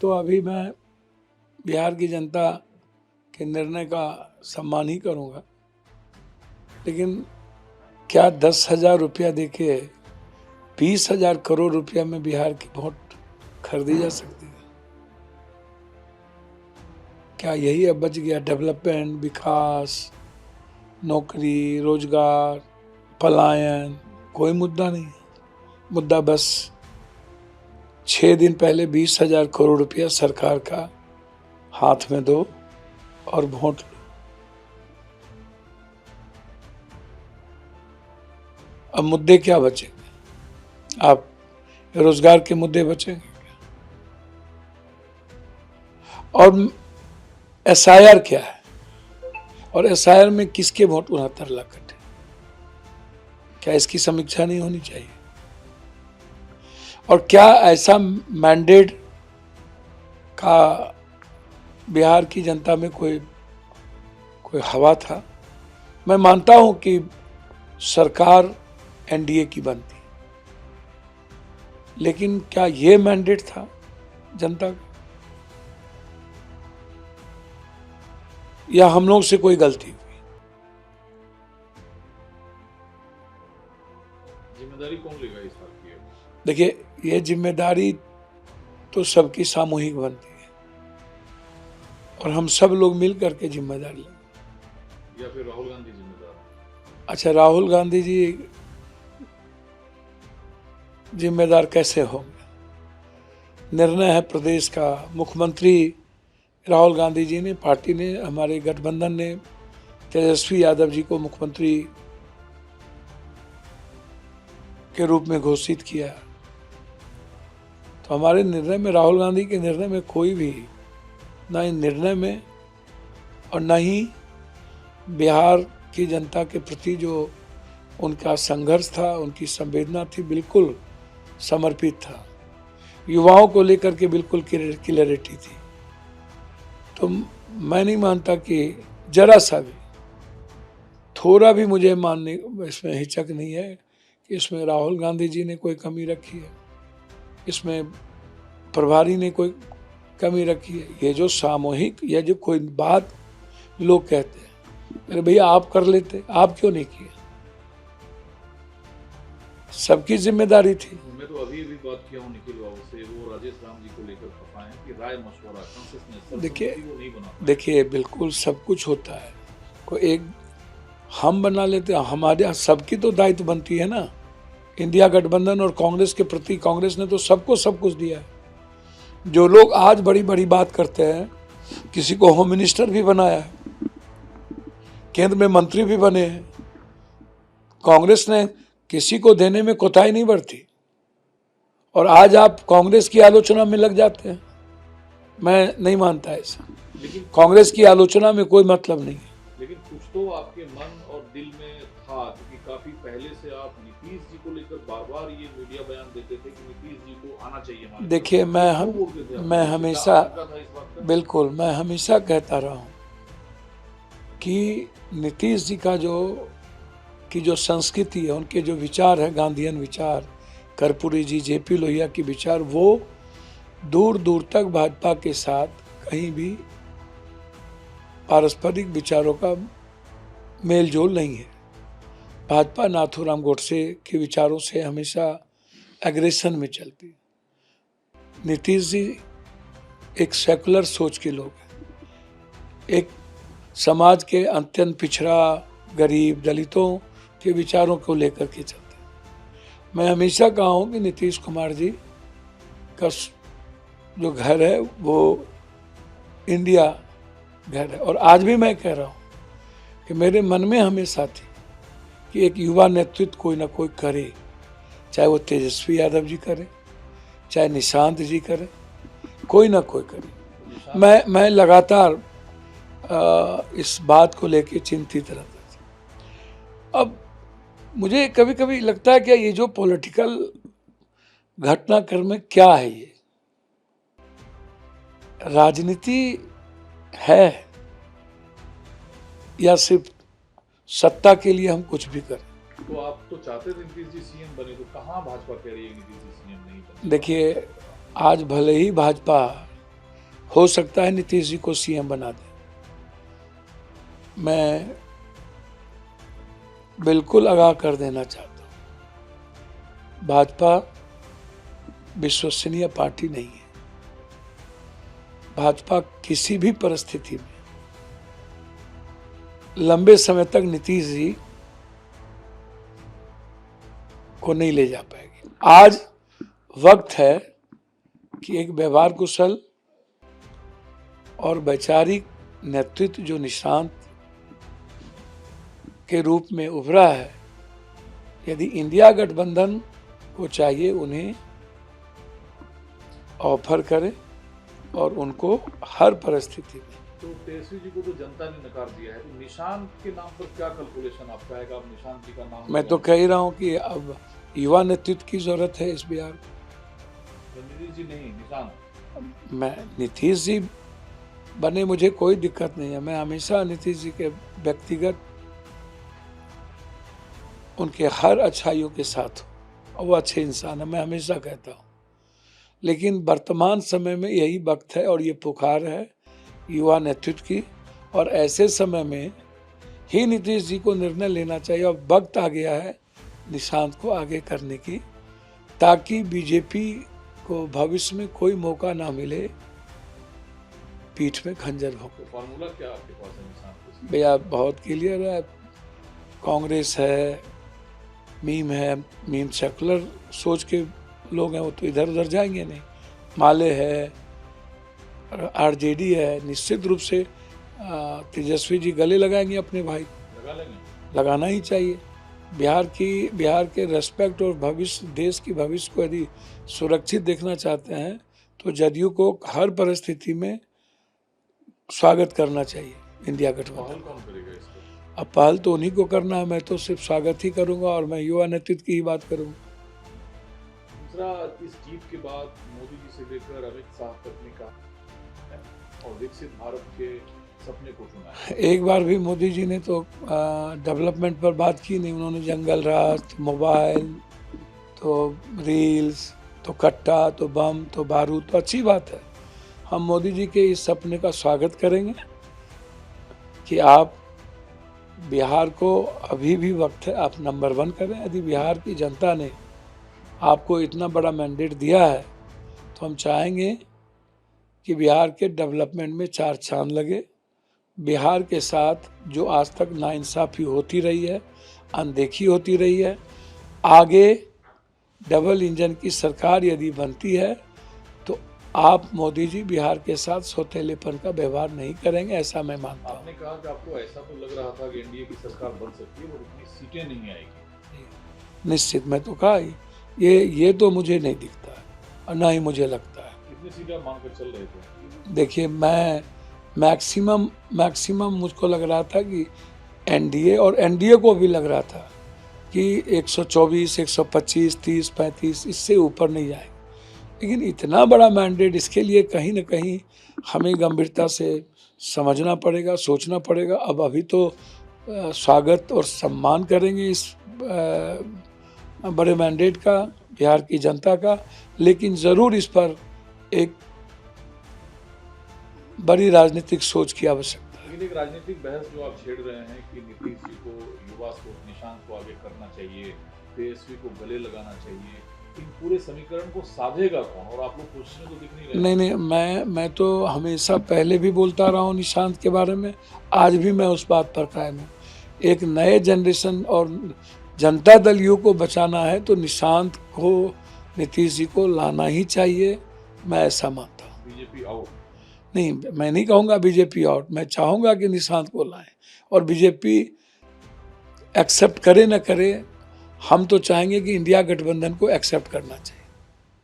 तो अभी मैं बिहार की जनता के निर्णय का सम्मान ही करूंगा, लेकिन क्या 10,000 रुपया देके 20,000 करोड़ रुपया में बिहार की वोट खरीदी जा सकती है? क्या यही अब बच गया? डेवलपमेंट, विकास, नौकरी, रोजगार, पलायन कोई मुद्दा नहीं है। मुद्दा बस 6 दिन पहले 20,000 करोड़ रुपया सरकार का हाथ में दो और वोट लो। अब मुद्दे क्या बचेंगे? आप रोजगार के मुद्दे बचेंगे और एसआईआर क्या है? और एसआईआर में किसके वोट 69 लाख कटे? क्या इसकी समीक्षा नहीं होनी चाहिए? और क्या ऐसा मैंडेट का बिहार की जनता में कोई हवा था? मैं मानता हूं कि सरकार एनडीए की बनती, लेकिन क्या ये मैंडेट था जनता का? या हम लोग से कोई गलती हुई? जिम्मेदारी कौन लेगा इस बात की? देखिए, ये जिम्मेदारी तो सबकी सामूहिक बनती है और हम सब लोग मिल करके जिम्मेदारी लेंगे। या फिर राहुल गांधी जिम्मेदार? अच्छा, राहुल गांधी जी जिम्मेदार कैसे होंगे? निर्णय है प्रदेश का, मुख्यमंत्री राहुल गांधी जी ने, पार्टी ने, हमारे गठबंधन ने तेजस्वी यादव जी को मुख्यमंत्री के रूप में घोषित किया। तो हमारे निर्णय में, राहुल गांधी के निर्णय में कोई भी, ना इन निर्णय में और न ही बिहार की जनता के प्रति जो उनका संघर्ष था, उनकी संवेदना थी, बिल्कुल समर्पित था। युवाओं को लेकर के बिल्कुल क्लियरिटी थी। तो मैं नहीं मानता कि जरा सा भी, थोड़ा भी मुझे मानने इसमें हिचक नहीं है कि इसमें राहुल गांधी जी ने कोई कमी रखी है, इसमें प्रभारी ने कोई कमी रखी है। ये जो सामूहिक, या जो कोई बात लोग कहते हैं, अरे भैया आप कर लेते, आप क्यों नहीं किए? सबकी जिम्मेदारी थी। मैं तो अभी बात किया हूँ निखिल बाबू से, वो राजेश राम जी को लेकर खफाए कि राय मशवरा देखिए बिल्कुल सब कुछ होता है, कोई एक हम बना लेते हैं, हमारे सबकी तो दायित्व बनती है ना। इंडिया गठबंधन और कांग्रेस के प्रति कांग्रेस ने तो सबको सब कुछ दिया है। जो लोग आज बड़ी बड़ी बात करते हैं, किसी को होम मिनिस्टर भी बनाया है, केंद्र में मंत्री भी बने हैं, कांग्रेस ने किसी को देने में कोताही नहीं बरती, और आज आप कांग्रेस की आलोचना में लग जाते हैं। मैं नहीं मानता ऐसा। कांग्रेस की आलोचना में कोई मतलब नहीं है। लेकिन कुछ तो आपके मन और दिल में था, क्योंकि काफी पहले से आप नीतीश जी को लेकर बार बार ये मीडिया बयान देते थे कि नीतीश जी को आना चाहिए। देखिए, मैं हमेशा, बिल्कुल मैं हमेशा कहता रहा हूँ कि नीतीश जी का जो संस्कृति है, उनके जो विचार है, गांधीयन विचार, कर्पूरी जी, जेपी लोहिया के विचार, वो दूर दूर तक भाजपा के साथ कहीं भी पारस्परिक विचारों का मेल जोल नहीं है। भाजपा नाथूराम गोडसे के विचारों से हमेशा एग्रेशन में चलती। नीतीश जी एक सेकुलर सोच के लोग हैं, एक समाज के अत्यंत पिछड़ा, गरीब, दलितों के विचारों को लेकर के चलते हैं। मैं हमेशा कहा हूँ कि नीतीश कुमार जी का जो घर है वो इंडिया घर है, और आज भी मैं कह रहा हूँ कि मेरे मन में हमेशा थी कि एक युवा नेतृत्व कोई ना कोई करे, चाहे वो तेजस्वी यादव जी करे, चाहे निशांत जी करे, कोई ना कोई करे। मैं लगातार इस बात को लेके चिंतित रहता था। अब मुझे कभी कभी लगता है कि ये जो पॉलिटिकल घटनाक्रम में क्या है, ये राजनीति है या सिर्फ सत्ता के लिए हम कुछ भी करें? तो आप तो चाहते थे नीतीश जी सीएम बने, तो कहाँ भाजपा कह रही है नीतीश जी सीएम नहीं बने? देखिए, आज भले ही भाजपा हो सकता है नीतीश जी को सीएम बना दें। मैं बिल्कुल आगाह कर देना चाहता हूँ, भाजपा विश्वसनीय पार्टी नहीं है। भाजपा किसी भी परिस्थिति में लंबे समय तक नीतीश जी को नहीं ले जा पाएगी। आज वक्त है कि एक व्यवहार कुशल और वैचारिक नेतृत्व जो निशांत के रूप में उभरा है, यदि इंडिया गठबंधन को चाहिए उन्हें ऑफर करें और उनको हर परिस्थिति में। तो तेजस्वी जी को तो जनता ने नकार दिया है, तो निशांत के नाम पर क्या कैलकुलेशन आपका है? अब निशांत जी का नाम मैं तो कह ही रहा हूं कि अब युवा नेतृत्व की जरूरत है इस बिहार में। तो नीतीश जी नहीं, निशांत। मैं नीतीश जी बने, मुझे कोई दिक्कत नहीं है। मैं हमेशा नीतीश जी के व्यक्तिगत उनके हर अच्छाइयों के साथ हूँ और वो अच्छे इंसान है, मैं हमेशा कहता हूँ। लेकिन वर्तमान समय में यही वक्त है और ये पुकार है युवा नेतृत्व की, और ऐसे समय में ही नीतीश जी को निर्णय लेना चाहिए। और वक्त आ गया है निशांत को आगे करने की, ताकि बीजेपी को भविष्य में कोई मौका ना मिले पीठ में खंजर भोंके। तो फार्मूला क्या आपके पास है निशांत को? भैया बहुत क्लियर है, कांग्रेस है, मीम सेकुलर सोच के लोग हैं, वो तो इधर उधर जाएंगे नहीं। माले है, आरजेडी है, निश्चित रूप से तेजस्वी जी गले लगाएंगे अपने भाई, लगा लेंगे, लगाना ही चाहिए। बिहार के रेस्पेक्ट और भविष्य, देश की भविष्य को यदि सुरक्षित देखना चाहते हैं तो जदयू को हर परिस्थिति में स्वागत करना चाहिए इंडिया गठबंधन। पहल कौन करेगा इसको? अब पहल तो उन्हीं को करना है, मैं तो सिर्फ स्वागत ही करूंगा और मैं युवा नेतृत्व की ही बात करूंगा। दूसरा, इस जीत के बाद मोदी जी से लेकर अमित शाह तक ने कहा और विकसित भारत के सपने को चुना है। एक बार भी मोदी जी ने तो डेवलपमेंट पर बात की नहीं। उन्होंने जंगल राज, तो मोबाइल, तो रील्स, तो कट्टा, तो बम, तो बारूद। तो अच्छी बात है, हम मोदी जी के इस सपने का स्वागत करेंगे कि आप बिहार को, अभी भी वक्त है, आप नंबर 1 करें। यदि बिहार की जनता ने आपको इतना बड़ा मैंडेट दिया है तो हम चाहेंगे कि बिहार के डेवलपमेंट में 4 चांद लगे। बिहार के साथ जो आज तक नाइंसाफ़ी होती रही है, अनदेखी होती रही है, आगे डबल इंजन की सरकार यदि बनती है तो आप मोदी जी बिहार के साथ सौतेलेपन का व्यवहार नहीं करेंगे, ऐसा मैं मानता हूँ। आपने कहा कि आपको ऐसा तो लग रहा था कि एनडीए की सरकार बन सकती है और इतनी सीटें नहीं आएगी। निश्चित, मैं तो कहा ही, ये तो मुझे नहीं दिखता है और ना ही मुझे लगता है। कितनी सीटें आप मांग कर चल रहे थे? देखिए, मैं मैक्सिमम मुझको लग रहा था कि एनडीए, और एनडीए को भी लग रहा था कि 124, 125, 30, 35, इससे ऊपर नहीं जाएंगे। लेकिन इतना बड़ा मैंडेट, इसके लिए कहीं ना कहीं हमें गंभीरता से समझना पड़ेगा, सोचना पड़ेगा। अब अभी तो स्वागत और सम्मान करेंगे इस बड़े मैंडेट का, बिहार की जनता का, लेकिन ज़रूर इस पर एक बड़ी राजनीतिक सोच की आवश्यकता है। लेकिन एक राजनीतिक बहस जो आप छेड़ रहे हैं कि नीतीश जी को, युवा को, निशांत को आगे करना चाहिए, तेजस्वी को गले लगाना चाहिए, इन पूरे समीकरण को साधेगा कौन? और आप लोग कोशिश में तो दिख नहीं रहे। नहीं, मैं तो हमेशा पहले भी बोलता रहा हूँ निशांत के बारे में, आज भी मैं उस बात पर कायम हूँ। एक नए जनरेशन और जनता दल यू को बचाना है तो निशांत को, नीतीश जी को लाना ही चाहिए, मैं ऐसा मानता हूँ। बीजेपी आउट नहीं, मैं नहीं कहूँगा बीजेपी आउट, मैं चाहूँगा कि निशांत को लाएं, और बीजेपी एक्सेप्ट करे न करे, हम तो चाहेंगे कि इंडिया गठबंधन को एक्सेप्ट करना चाहिए।